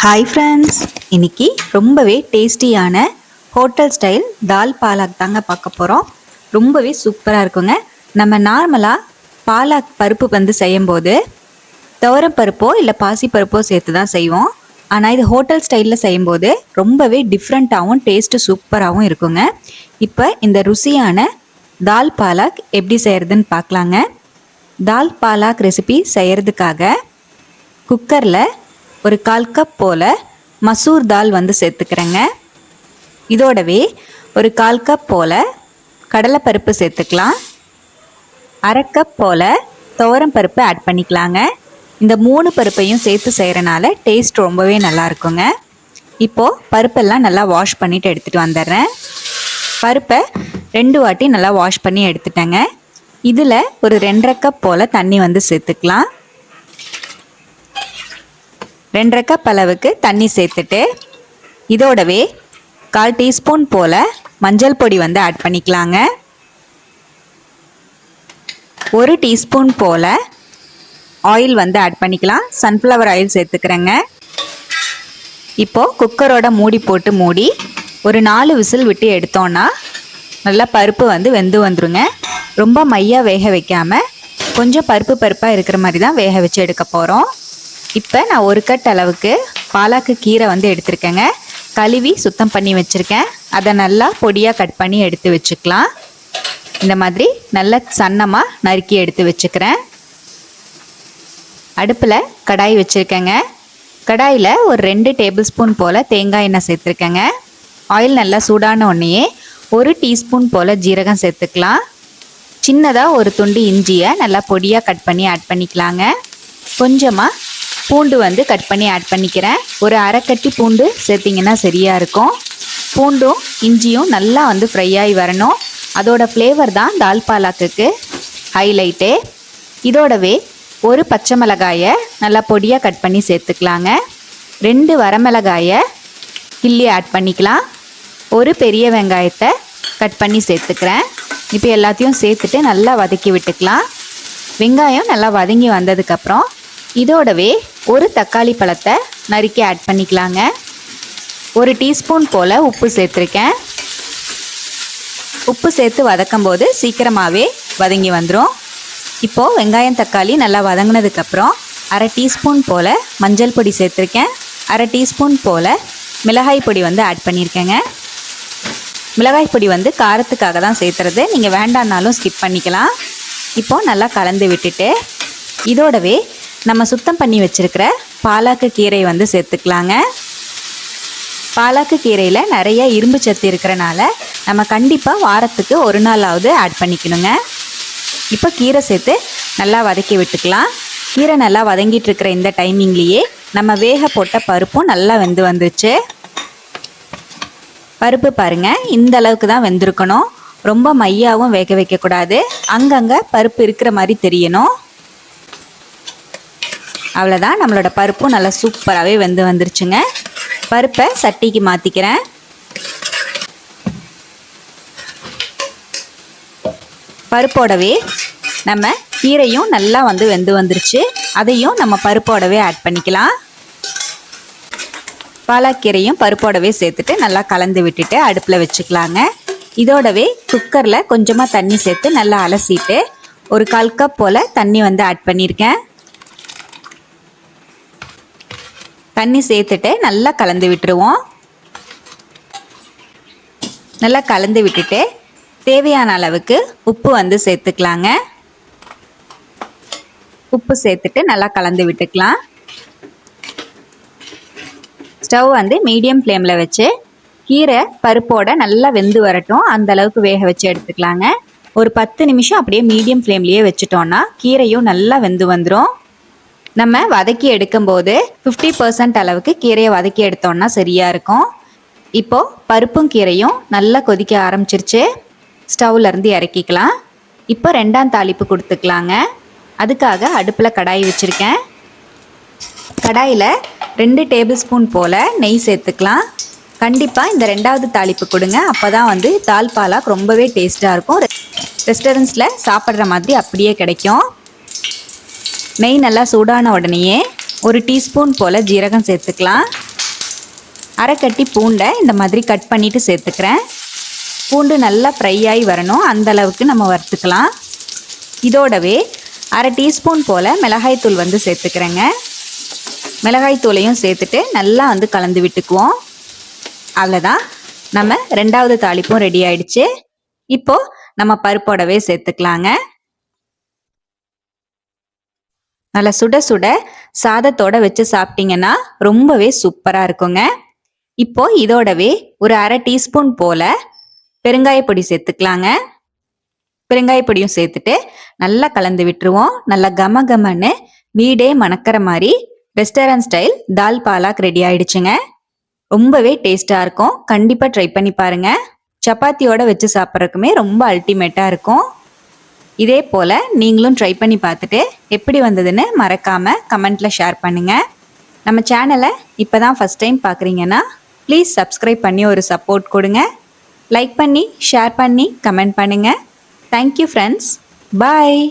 Hi friends, இன்னைக்கு ரொம்பவே டேஸ்டியான ஹோட்டல் ஸ்டைல் தால் பாலாக் தாங்க பார்க்க போகிறோம். ரொம்பவே சூப்பராக இருக்குங்க. நம்ம நார்மலாக பாலாக் பருப்பு வந்து செய்யும்போது துவரம் பருப்போ இல்லை பாசி பருப்போ சேர்த்து தான் செய்வோம். ஆனால் இது ஹோட்டல் ஸ்டைலில் செய்யும்போது ரொம்பவே டிஃப்ரெண்ட்டாகவும் டேஸ்ட்டு சூப்பராகவும் இருக்குங்க. இப்போ இந்த ருசியான தால் பாலாக் எப்படி செய்கிறதுன்னு பார்க்கலாங்க. தால் பாலாக் ரெசிபி செய்கிறதுக்காக குக்கரில் ஒரு 1/4 கப் போல் மசூர் தால் வந்து சேர்த்துக்கிறேங்க. இதோடவே ஒரு 1/4 கப் போல் கடலைப்பருப்பு சேர்த்துக்கலாம். 1/2 கப் போல் துவரம் பருப்பு ஆட் பண்ணிக்கலாங்க. இந்த 3 பருப்பையும் சேர்த்து செய்கிறனால டேஸ்ட் ரொம்பவே நல்லா இருக்குங்க. இப்போது பருப்பெல்லாம் நல்லா வாஷ் பண்ணிவிட்டு எடுத்துகிட்டு வந்துடுறேன். பருப்பை 2 வாட்டி நல்லா வாஷ் பண்ணி எடுத்துட்டேங்க. இதில் ஒரு 2.5 கப் போல் தண்ணி வந்து சேர்த்துக்கலாம். 2.5 கப் அளவுக்கு தண்ணி சேர்த்துட்டு இதோடவே 1/4 டீஸ்பூன் போல் மஞ்சள் பொடி வந்து ஆட் பண்ணிக்கலாங்க. 1 டீஸ்பூன் போல் ஆயில் வந்து ஆட் பண்ணிக்கலாம். சன்ஃப்ளவர் ஆயில் சேர்த்துக்கிறேங்க. இப்போது குக்கரோட மூடி போட்டு மூடி ஒரு 4 விசில் விட்டு எடுத்தோன்னா நல்லா பருப்பு வந்து வெந்து வந்துருங்க. ரொம்ப மையாக வேக வைக்காமல் கொஞ்சம் பருப்பாக இருக்கிற மாதிரி தான் வேக வச்சு எடுக்க போகிறோம். இப்போ நான் 1 கட் அளவுக்கு பாலாக்கு கீரை வந்து எடுத்திருக்கேங்க. கழுவி சுத்தம் பண்ணி வச்சுருக்கேன். அதை நல்லா பொடியாக கட் பண்ணி எடுத்து வச்சுக்கலாம். இந்த மாதிரி நல்லா சன்னமாக நறுக்கி எடுத்து வச்சுக்கிறேன். அடுப்பில் கடாய் வச்சுருக்கேங்க. கடாயில் ஒரு 2 டேபிள் ஸ்பூன் போல் தேங்காய் எண்ணெய் சேர்த்துருக்கேங்க. ஆயில் நல்லா சூடான உடனேயே 1 டீஸ்பூன் போல் ஜீரகம் சேர்த்துக்கலாம். சின்னதாக ஒரு துண்டு இஞ்சியை நல்லா பொடியாக கட் பண்ணி ஆட் பண்ணிக்கலாங்க. கொஞ்சமாக பூண்டு வந்து கட் பண்ணி ஆட் பண்ணிக்கிறேன். ஒரு 1/2 கட்டி பூண்டு சேர்த்திங்கன்னா சரியாக இருக்கும். பூண்டும் இஞ்சியும் நல்லா வந்து ஃப்ரை ஆகி வரணும். அதோட ஃப்ளேவர் தான் தால் பாலாக்குக்கு ஹைலைட்டு. இதோடவே ஒரு பச்சை மிளகாயை நல்லா பொடியாக கட் பண்ணி சேர்த்துக்கலாங்க. 2 வரமிளகாயை கிள்ளி ஆட் பண்ணிக்கலாம். ஒரு பெரிய வெங்காயத்தை கட் பண்ணி சேர்த்துக்கிறேன். இப்போ எல்லாத்தையும் சேர்த்துட்டு நல்லா வதக்கி விட்டுக்கலாம். வெங்காயம் நல்லா வதங்கி வந்ததுக்கப்புறம் இதோடவே ஒரு தக்காளி பழத்தை நறுக்கி ஆட் பண்ணிக்கலாங்க. 1 டீஸ்பூன் போல் உப்பு சேர்த்துருக்கேன். உப்பு சேர்த்து வதக்கும் போது சீக்கிரமாகவே வதங்கி வந்துடும். இப்போது வெங்காயம் தக்காளி நல்லா வதங்கினதுக்கப்புறம் 1/2 டீஸ்பூன் போல் மஞ்சள் பொடி சேர்த்துருக்கேன். 1/2 டீஸ்பூன் போல் மிளகாய் பொடி வந்து ஆட் பண்ணியிருக்கேங்க. மிளகாய் பொடி வந்து காரத்துக்காக தான் சேர்த்துறது, நீங்கள் வேண்டான்னாலும் ஸ்கிப் பண்ணிக்கலாம். இப்போது நல்லா கலந்து விட்டுட்டு இதோடவே நம்ம சுத்தம் பண்ணி வச்சுருக்கிற பாலாக்கு கீரை வந்து சேர்த்துக்கலாங்க. பாலாக்கு கீரையில் நிறைய இரும்பு சத்து இருக்கிறனால நம்ம கண்டிப்பாக வாரத்துக்கு 1 நாளாவது ஆட் பண்ணிக்கணுங்க. இப்போ கீரை சேர்த்து நல்லா வதக்கி விட்டுக்கலாம். கீரை நல்லா வதங்கிட்டு இருக்கிற இந்த டைமிங்லேயே நம்ம வேக போட்ட பருப்பும் நல்லா வெந்து வந்துச்சு. பருப்பு பாருங்கள், இந்த அளவுக்கு தான் வெந்திருக்கணும். ரொம்ப மையாவும் வேக வைக்கக்கூடாது. அங்கங்கே பருப்பு இருக்கிற மாதிரி தெரியணும். அவ்வளோதான், நம்மளோட பருப்பும் நல்லா சூப்பராகவே வெந்து வந்துருச்சுங்க. பருப்பை சட்டிக்கு மாற்றிக்கிறேன். பருப்போடவே நம்ம கீரையும் நல்லா வந்து வெந்து வந்துருச்சு. அதையும் நம்ம பருப்போடவே ஆட் பண்ணிக்கலாம். பாலாக்கீரையும் பருப்போடவே சேர்த்துட்டு நல்லா கலந்து விட்டுட்டு அடுப்பில் வச்சுக்கலாங்க. இதோடவே குக்கரில் கொஞ்சமாக தண்ணி சேர்த்து நல்லா அலசிட்டு ஒரு 1/4 கப் போல் தண்ணி வந்து ஆட் பண்ணியிருக்கேன். தண்ணி சேர்த்துட்டு நல்லா கலந்து விட்டுருவோம். நல்லா கலந்து விட்டுட்டு தேவையான அளவுக்கு உப்பு வந்து சேர்த்துக்கலாங்க. உப்பு சேர்த்துட்டு நல்லா கலந்து விட்டுக்கலாம். ஸ்டவ் வந்து மீடியம் ஃப்ளேமில் வச்சு கீரை பருப்போட நல்லா வெந்து வரட்டும், அந்த அளவுக்கு வேக வச்சு எடுத்துக்கலாங்க. ஒரு 10 நிமிஷம் அப்படியே மீடியம் ஃப்ளேம்லேயே வச்சுட்டோன்னா கீரையும் நல்லா வெந்து வந்துடும். நம்ம வதக்கி எடுக்கும்போது 50% அளவுக்கு கீரையை வதக்கி எடுத்தோன்னா சரியாக இருக்கும். இப்போது பருப்பும் கீரையும் நல்லா கொதிக்க ஆரம்பிச்சிருச்சு. ஸ்டவ்லேருந்து இறக்கிக்கலாம். இப்போ 2ஆம் தாளிப்பு கொடுத்துக்கலாங்க. அதுக்காக அடுப்பில் கடாய் வச்சுருக்கேன். கடாயில் 2 டேபிள் ஸ்பூன் போல் நெய் சேர்த்துக்கலாம். கண்டிப்பாக இந்த 2வது தாளிப்பு கொடுங்க. அப்போ தான் வந்து தால் பாலாக் ரொம்பவே டேஸ்ட்டாக இருக்கும். ரெஸ்டாரண்ட்ஸில் சாப்பிட்ற மாதிரி அப்படியே கிடைக்கும். நெய் நல்லா சூடான உடனேயே 1 டீஸ்பூன் போல் ஜீரகம் சேர்த்துக்கலாம். அரை கட்டி பூண்டை இந்த மாதிரி கட் பண்ணிவிட்டு சேர்த்துக்கிறேன். பூண்டு நல்லா ஃப்ரை ஆகி வரணும், அந்த அளவுக்கு நம்ம வறுத்துக்கலாம். இதோடவே அரை டீஸ்பூன் போல் மிளகாய்த்தூள் வந்து சேர்த்துக்கிறேங்க. மிளகாய்த்தூளையும் சேர்த்துட்டு நல்லா வந்து கலந்து விட்டுக்குவோம். அவ்வளோதான், நம்ம ரெண்டாவது தாளிப்பும் ரெடி ஆயிடுச்சு. இப்போ நம்ம பருப்போடவே சேர்த்துக்கலாங்க. நல்லா சுட சுட சாதத்தோட வச்சு சாப்பிட்டீங்கன்னா ரொம்பவே சூப்பராக இருக்குங்க. இப்போ இதோடவே ஒரு அரை டீஸ்பூன் போல பெருங்காய பொடி சேர்த்துக்கலாங்க. பெருங்காய பொடியும் சேர்த்துட்டு நல்லா கலந்து விட்டுருவோம். நல்லா கம கமன்னு வீடே மணக்கிற மாதிரி ரெஸ்டாரண்ட் ஸ்டைல் தால் பாலாக் ரெடி ஆயிடுச்சுங்க. ரொம்பவே டேஸ்டாக இருக்கும். கண்டிப்பாக ட்ரை பண்ணி பாருங்க. சப்பாத்தியோட வச்சு சாப்பிட்றதுக்குமே ரொம்ப அல்டிமேட்டாக இருக்கும். இதே போல் நீங்களும் ட்ரை பண்ணி பார்த்துட்டு எப்படி வந்ததுன்னு மறக்காமல் கமெண்ட்டில் ஷேர் பண்ணுங்கள். நம்ம சேனலை இப்போ தான் ஃபஸ்ட் டைம் பார்க்குறீங்கன்னா ப்ளீஸ் சப்ஸ்கிரைப் பண்ணி ஒரு சப்போர்ட் கொடுங்க. லைக் பண்ணி ஷேர் பண்ணி கமெண்ட் பண்ணுங்கள். Thank you friends. பாய்.